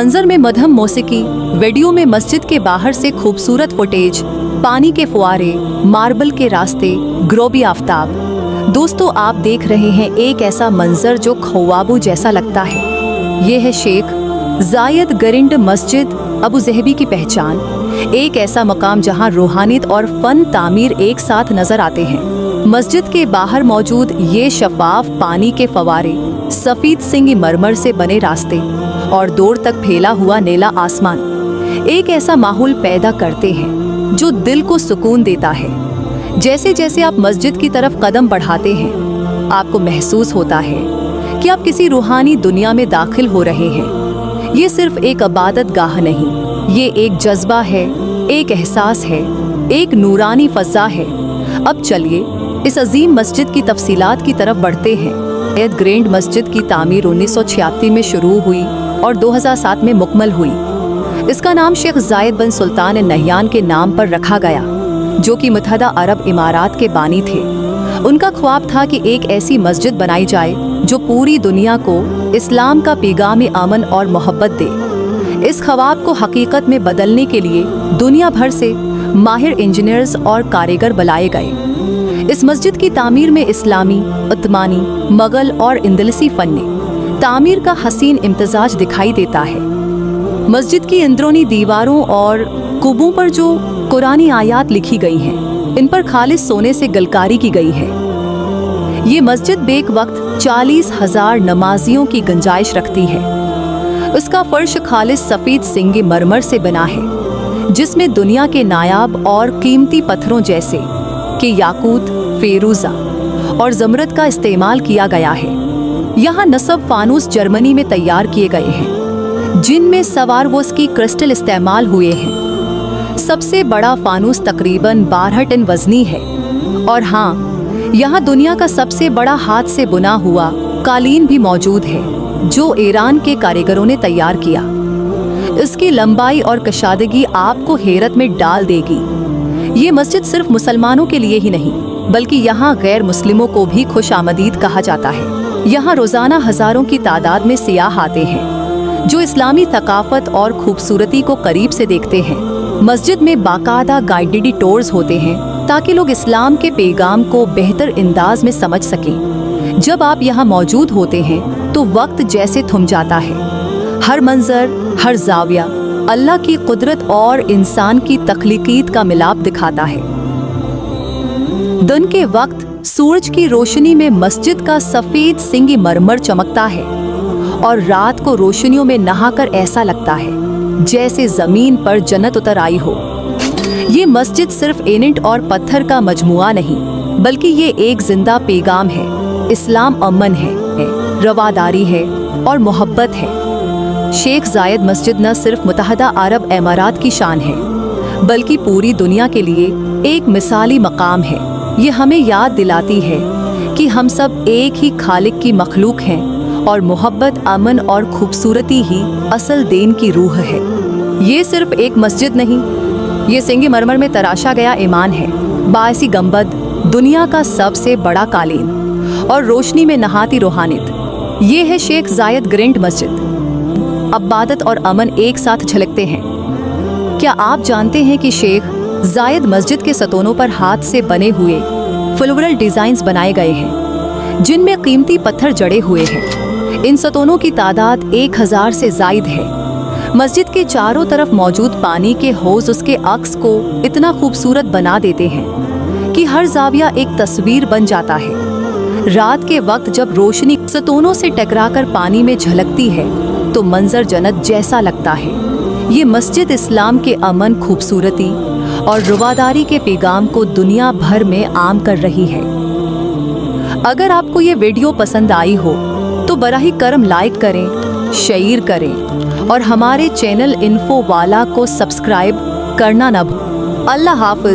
मंजर में मध्यम मौसीकी, वीडियो में मस्जिद के बाहर से खूबसूरत फुटेज, पानी के फुआरे, मार्बल के रास्ते, ग्रोबी आफ्ताब। दोस्तों, आप देख रहे हैं एक ऐसा मंजर जो ख्वाबों जैसा लगता है। ये है शेख जायद गरिंड मस्जिद, अबू ज़हबी की पहचान। एक ऐसा मकाम जहां रूहानियत और फन तामीर एक साथ नजर आते हैं। मस्जिद के बाहर मौजूद ये शफाफ पानी के फवारे, सफेद संगमरमर से बने रास्ते और दूर तक फैला हुआ नीला आसमान एक ऐसा माहौल पैदा करते हैं जो दिल को सुकून देता है। जैसे जैसे आप मस्जिद की तरफ कदम बढ़ाते हैं, आपको महसूस होता है कि आप किसी रूहानी दुनिया में दाखिल हो रहे हैं। ये सिर्फ एक इबादत गाह नहीं, ये एक जज्बा है, एक एहसास है, एक नूरानी फ़ज़ा है। अब चलिए इस अजीम मस्जिद की तफसीलात की तरफ बढ़ते हैं। जायद गरिंड मस्जिद की तामीर 1986 में शुरू हुई और 2007 में मुकम्मल हुई। इसका नाम शेख जायद बिन सुल्तान नहयान के नाम पर रखा गया, जो कि मुत्तहदा अरब इमारात के बानी थे। उनका ख्वाब था कि एक ऐसी मस्जिद बनाई जाए जो पूरी दुनिया को इस्लाम का पैगाम अमन और मोहब्बत दे। इस ख्वाब को हकीकत में बदलने के लिए दुनिया भर से माहिर इंजीनियर्स और कारीगर बुलाए गए। इस मस्जिद की तामीर में इस्लामी, उस्मानी, मुगल और अंदलुसी फन तामीर का हसीन इम्तजाज दिखाई देता है। मस्जिद की अंदरूनी दीवारों और कुबों पर जो कुरानी आयात लिखी गई हैं, इन पर खालिस सोने से गलकारी की गई है। ये मस्जिद बेक वक्त 40,000 नमाजियों की गुंजाइश रखती है। उसका फर्श खालिस सफ़ेद संगमरमर से बना है, जिसमें दुनिया के नायाब और कीमती पत्थरों जैसे कि याकूत, फेरूज़ा और ज़मरद का इस्तेमाल किया गया है। यहाँ नस्ब फानूस जर्मनी में तैयार किए गए हैं, जिनमें सवारवोस्की क्रिस्टल इस्तेमाल हुए हैं। सबसे बड़ा फानूस तकरीबन 12 टन वज़नी है। और हाँ, यहाँ दुनिया का सबसे बड़ा हाथ से बुना हुआ कालीन भी मौजूद है, जो ईरान के कारीगरों ने तैयार किया। इसकी लंबाई और कशादगी आपको हैरत में डाल देगी। ये मस्जिद सिर्फ मुसलमानों के लिए ही नहीं, बल्कि यहाँ गैर मुस्लिमों को भी खुशामदीद कहा जाता है। यहाँ रोज़ाना हज़ारों की तादाद में सियाह आते हैं, जो इस्लामी थकाफत और खूबसूरती को करीब से देखते हैं। मस्जिद में बाकायदा गाइडेड टूर्स होते हैं, ताकि लोग इस्लाम के पैगाम को बेहतर अंदाज में समझ सकें। जब आप यहाँ मौजूद होते हैं तो वक्त जैसे थम जाता है। हर मंजर, हर जाविया अल्लाह की कुदरत और इंसान की तख्लीकीत का मिलाप दिखाता है। दिन के वक्त सूरज की रोशनी में मस्जिद का सफ़ेद संगमरमर चमकता है और रात को रोशनियों में नहाकर ऐसा लगता है जैसे ज़मीन पर जन्नत उतर आई हो। ये मस्जिद सिर्फ ईंट और पत्थर का मजमुआ नहीं, बल्कि ये एक जिंदा पैगाम है। इस्लाम अमन है, रवादारी है और मोहब्बत है। शेख जायद मस्जिद न सिर्फ मुत्तहदा अरब इमारात की शान है, बल्कि पूरी दुनिया के लिए एक मिसाली मकाम है। ये हमें याद दिलाती है कि हम सब एक ही खालिक की मखलूक हैं और मोहब्बत, अमन और खूबसूरती ही असल दीन की रूह है। ये सिर्फ एक मस्जिद नहीं, ये संगमरमर में तराशा गया ईमान है, बासी गंबद, दुनिया का सबसे बड़ा कालीन और रोशनी में नहाती रूहानियत। ये है शेख जायद गरिंड मस्जिद। इबादत और अमन एक साथ झलकते हैं। क्या आप जानते हैं कि शेख जायद मस्जिद के सतोनों पर हाथ से बने हुए फ्लोरल डिज़ाइंस बनाए गए हैं, जिनमें कीमती पत्थर जड़े हुए हैं। इन सतोनों की तादाद 1000 से ज़ायद है। मस्जिद के चारों तरफ मौजूद पानी के हौज़ उसके अक्स को इतना खूबसूरत बना देते हैं कि हर जाविया एक तस्वीर बन जाता है। रात के वक्त जब रोशनी सतोनों से टकराकर पानी में झलकती है तो मंजर जन्नत जैसा लगता है। ये मस्जिद इस्लाम के अमन, खूबसूरती और रवादारी के पैगाम को दुनिया भर में आम कर रही है। अगर आपको ये वीडियो पसंद आई हो तो बराही करम लाइक करें, शेयर करें और हमारे चैनल इन्फो वाला को सब्सक्राइब करना न भूलें। अल्लाह हाफ़िज़।